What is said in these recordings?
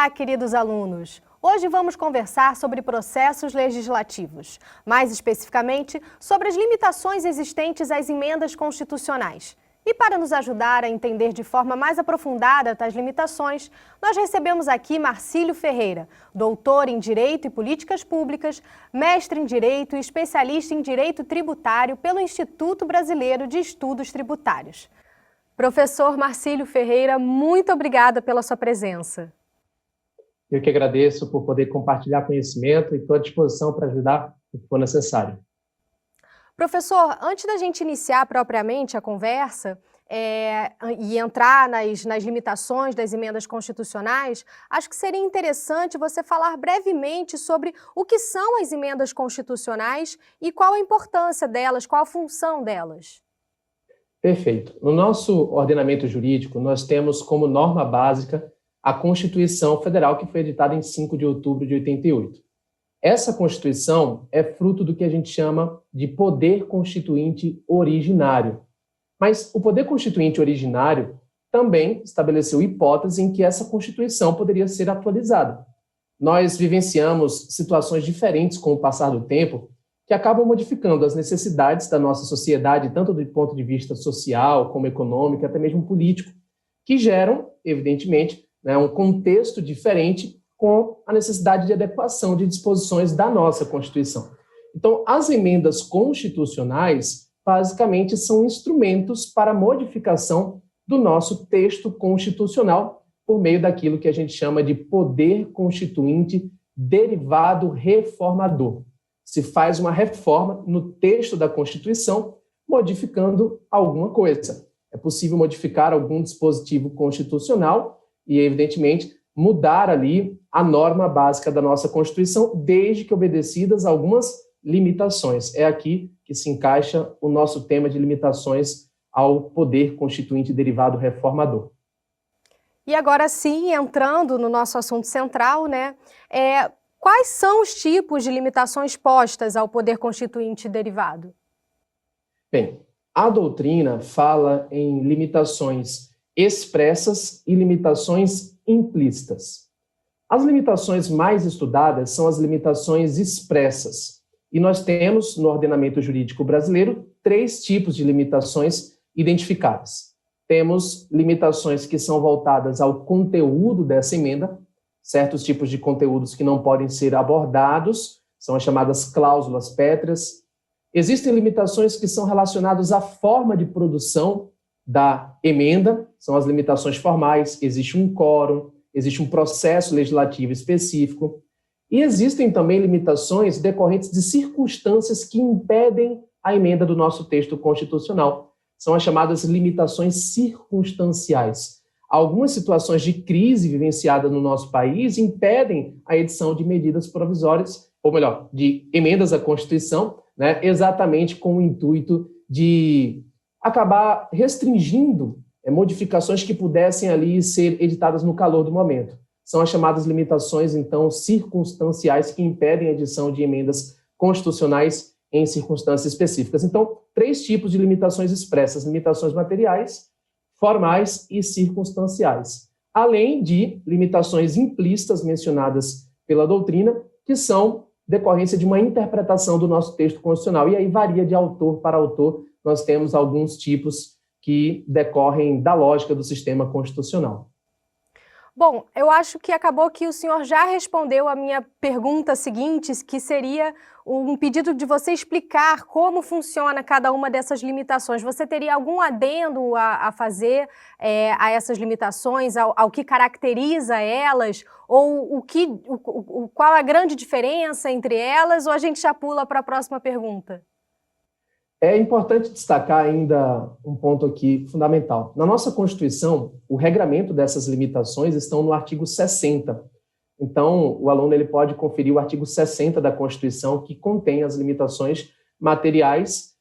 Olá, queridos alunos! Hoje vamos conversar sobre processos legislativos, mais especificamente sobre as limitações existentes às emendas constitucionais. E para nos ajudar a entender de forma mais aprofundada tais limitações, nós recebemos aqui Marcílio Ferreira, doutor em Direito e Políticas Públicas, mestre em Direito e especialista em Direito Tributário pelo Instituto Brasileiro de Estudos Tributários. Professor Marcílio Ferreira, muito obrigada pela sua presença. Eu que agradeço por poder compartilhar conhecimento e estou à disposição para ajudar o que for necessário. Professor, antes da gente iniciar propriamente a conversa e entrar nas limitações das emendas constitucionais, acho que seria interessante você falar brevemente sobre o que são as emendas constitucionais e qual a importância delas, qual a função delas. Perfeito. No nosso ordenamento jurídico, nós temos como norma básica a Constituição Federal, que foi editada em 5 de outubro de 88. Essa Constituição é fruto do que a gente chama de poder constituinte originário. Mas o poder constituinte originário também estabeleceu hipóteses em que essa Constituição poderia ser atualizada. Nós vivenciamos situações diferentes com o passar do tempo que acabam modificando as necessidades da nossa sociedade, tanto do ponto de vista social, como econômico, até mesmo político, que geram, evidentemente, um contexto diferente com a necessidade de adequação de disposições da nossa Constituição. Então, as emendas constitucionais, basicamente, são instrumentos para a modificação do nosso texto constitucional por meio daquilo que a gente chama de poder constituinte derivado reformador. Se faz uma reforma no texto da Constituição, modificando alguma coisa. É possível modificar algum dispositivo constitucional e, evidentemente, mudar ali a norma básica da nossa Constituição, desde que obedecidas algumas limitações. É aqui que se encaixa o nosso tema de limitações ao poder constituinte derivado reformador. E agora sim, entrando no nosso assunto central, quais são os tipos de limitações postas ao poder constituinte derivado? Bem, a doutrina fala em limitações expressas e limitações implícitas. As limitações mais estudadas são as limitações expressas. E nós temos, no ordenamento jurídico brasileiro, 3 tipos de limitações identificadas. Temos limitações que são voltadas ao conteúdo dessa emenda, certos tipos de conteúdos que não podem ser abordados, são as chamadas cláusulas pétreas. Existem limitações que são relacionadas à forma de produção da emenda, são as limitações formais, existe um quórum, existe um processo legislativo específico, e existem também limitações decorrentes de circunstâncias que impedem a emenda do nosso texto constitucional. São as chamadas limitações circunstanciais. Algumas situações de crise vivenciada no nosso país impedem a edição de medidas provisórias, ou melhor, de emendas à Constituição, exatamente com o intuito de acabar restringindo modificações que pudessem ali ser editadas no calor do momento. São as chamadas limitações, então, circunstanciais que impedem a edição de emendas constitucionais em circunstâncias específicas. Então, 3 tipos de limitações expressas: limitações materiais, formais e circunstanciais. Além de limitações implícitas mencionadas pela doutrina, que são decorrência de uma interpretação do nosso texto constitucional. E aí varia de autor para autor. Nós temos alguns tipos que decorrem da lógica do sistema constitucional. Bom, eu acho que acabou que o senhor já respondeu a minha pergunta seguinte, que seria um pedido de você explicar como funciona cada uma dessas limitações. Você teria algum adendo a fazer a essas limitações, ao que caracteriza elas, ou qual a grande diferença entre elas, ou a gente já pula para a próxima pergunta? É importante destacar ainda um ponto aqui fundamental. Na nossa Constituição, o regramento dessas limitações estão no artigo 60. Então, o aluno ele pode conferir o artigo 60 da Constituição, que contém as limitações materiais,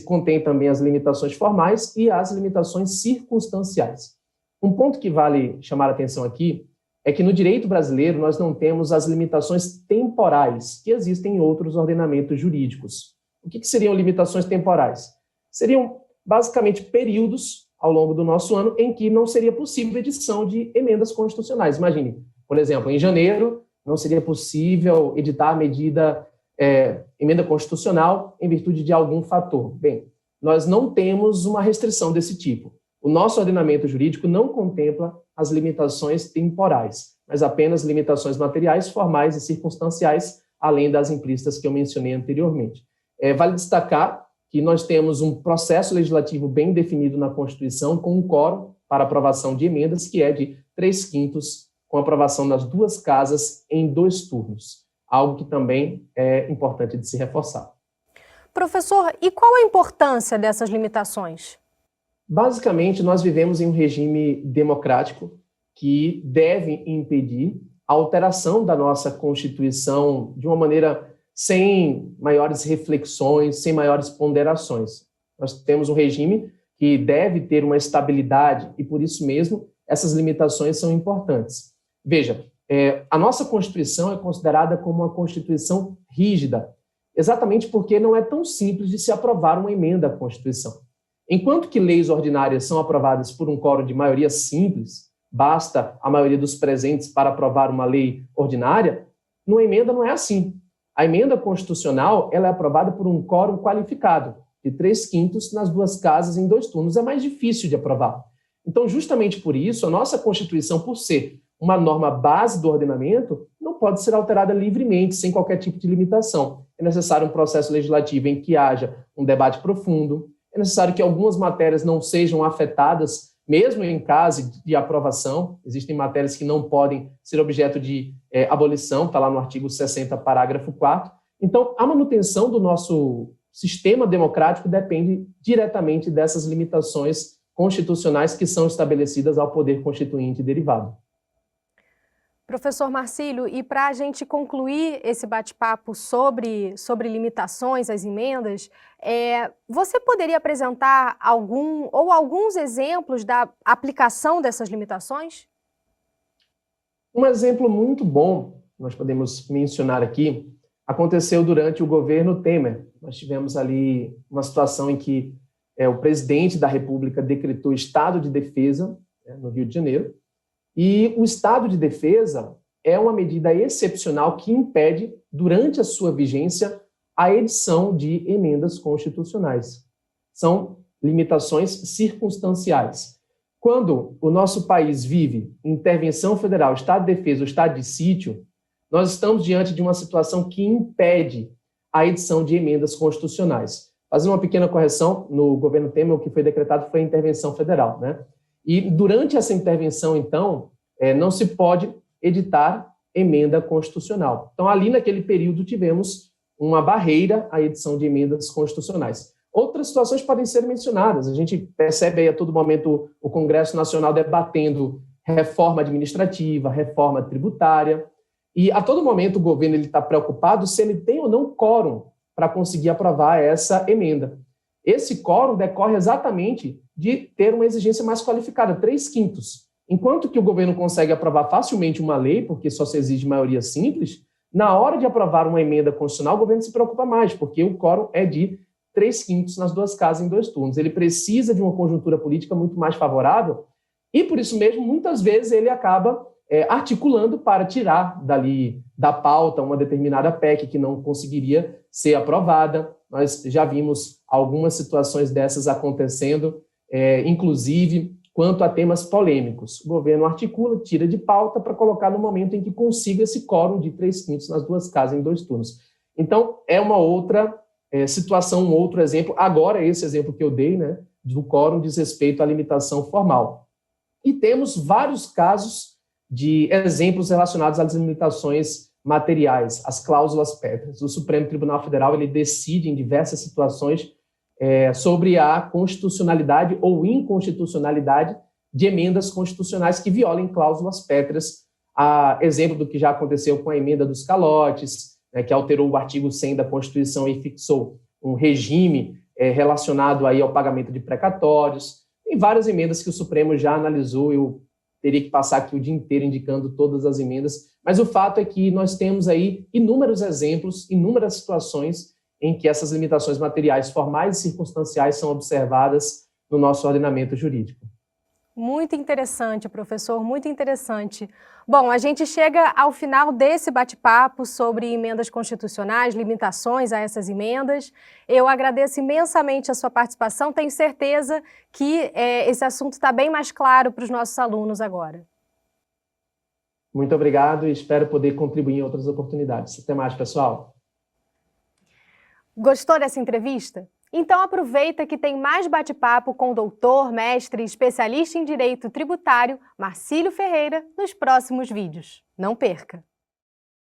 contém também as limitações formais e as limitações circunstanciais. Um ponto que vale chamar a atenção aqui é que no direito brasileiro nós não temos as limitações temporais que existem em outros ordenamentos jurídicos. O que seriam limitações temporais? Seriam, basicamente, períodos ao longo do nosso ano em que não seria possível edição de emendas constitucionais. Imagine, Por exemplo, em janeiro, não seria possível editar a emenda constitucional em virtude de algum fator. Bem, nós não temos uma restrição desse tipo. O nosso ordenamento jurídico não contempla as limitações temporais, mas apenas limitações materiais, formais e circunstanciais, além das implícitas que eu mencionei anteriormente. Vale destacar que nós temos um processo legislativo bem definido na Constituição, com um quórum para aprovação de emendas, que é de 3/5, com aprovação nas duas casas em 2 turnos, algo que também é importante de se reforçar. Professor, e qual a importância dessas limitações? Basicamente, nós vivemos em um regime democrático que deve impedir a alteração da nossa Constituição de uma maneira sem maiores reflexões, sem maiores ponderações. Nós temos um regime que deve ter uma estabilidade e, por isso mesmo, essas limitações são importantes. Veja, a nossa Constituição é considerada como uma Constituição rígida, exatamente porque não é tão simples de se aprovar uma emenda à Constituição. Enquanto que leis ordinárias são aprovadas por um quórum de maioria simples, basta a maioria dos presentes para aprovar uma lei ordinária, numa emenda não é assim. A emenda constitucional ela é aprovada por um quórum qualificado, de 3/5 nas duas casas em 2 turnos. É mais difícil de aprovar. Então, justamente por isso, a nossa Constituição, por ser uma norma base do ordenamento, não pode ser alterada livremente, sem qualquer tipo de limitação. É necessário um processo legislativo em que haja um debate profundo, é necessário que algumas matérias não sejam afetadas, mesmo em caso de aprovação. Existem matérias que não podem ser objeto de abolição, está lá no artigo 60, parágrafo 4º. Então, a manutenção do nosso sistema democrático depende diretamente dessas limitações constitucionais que são estabelecidas ao poder constituinte derivado. Professor Marcílio, e para a gente concluir esse bate-papo sobre limitações às emendas, você poderia apresentar alguns exemplos da aplicação dessas limitações? Um exemplo muito bom, nós podemos mencionar aqui, aconteceu durante o governo Temer. Nós tivemos ali uma situação em que o presidente da República decretou estado de defesa, no Rio de Janeiro, e o estado de defesa é uma medida excepcional que impede, durante a sua vigência, a edição de emendas constitucionais. São limitações circunstanciais. Quando o nosso país vive intervenção federal, estado de defesa ou estado de sítio, nós estamos diante de uma situação que impede a edição de emendas constitucionais. Fazendo uma pequena correção, no governo Temer, o que foi decretado foi a intervenção federal, né? E durante essa intervenção, então, não se pode editar emenda constitucional. Então, ali naquele período, tivemos uma barreira à edição de emendas constitucionais. Outras situações podem ser mencionadas. A gente percebe aí a todo momento o Congresso Nacional debatendo reforma administrativa, reforma tributária, e a todo momento o governo está preocupado se ele tem ou não quórum para conseguir aprovar essa emenda. Esse quórum decorre exatamente de ter uma exigência mais qualificada, 3/5. Enquanto que o governo consegue aprovar facilmente uma lei, porque só se exige maioria simples, na hora de aprovar uma emenda constitucional, o governo se preocupa mais, porque o quórum é de 3/5 nas duas casas em 2 turnos. Ele precisa de uma conjuntura política muito mais favorável e, por isso mesmo, muitas vezes ele acaba articulando para tirar dali da pauta uma determinada PEC que não conseguiria ser aprovada. Nós já vimos algumas situações dessas acontecendo, inclusive quanto a temas polêmicos. O governo articula, tira de pauta para colocar no momento em que consiga esse quórum de 3/5 nas duas casas em 2 turnos. Então, é uma outra situação, um outro exemplo. Agora, esse exemplo que eu dei, né, do quórum diz respeito à limitação formal. E temos vários casos de exemplos relacionados às limitações materiais, as cláusulas pétreas. O Supremo Tribunal Federal ele decide em diversas situações sobre a constitucionalidade ou inconstitucionalidade de emendas constitucionais que violem cláusulas pétreas, a exemplo do que já aconteceu com a emenda dos calotes, que alterou o artigo 100 da Constituição e fixou um regime relacionado aí ao pagamento de precatórios. Tem várias emendas que o Supremo já analisou, eu teria que passar aqui o dia inteiro indicando todas as emendas, mas o fato é que nós temos aí inúmeros exemplos, inúmeras situações em que essas limitações materiais, formais e circunstanciais são observadas no nosso ordenamento jurídico. Muito interessante, professor, muito interessante. Bom, a gente chega ao final desse bate-papo sobre emendas constitucionais, limitações a essas emendas. Eu agradeço imensamente a sua participação, tenho certeza que esse assunto está bem mais claro para os nossos alunos agora. Muito obrigado e espero poder contribuir em outras oportunidades. Até mais, pessoal. Gostou dessa entrevista? Então aproveita que tem mais bate-papo com o doutor, mestre e especialista em Direito Tributário, Marcílio Ferreira, nos próximos vídeos. Não perca!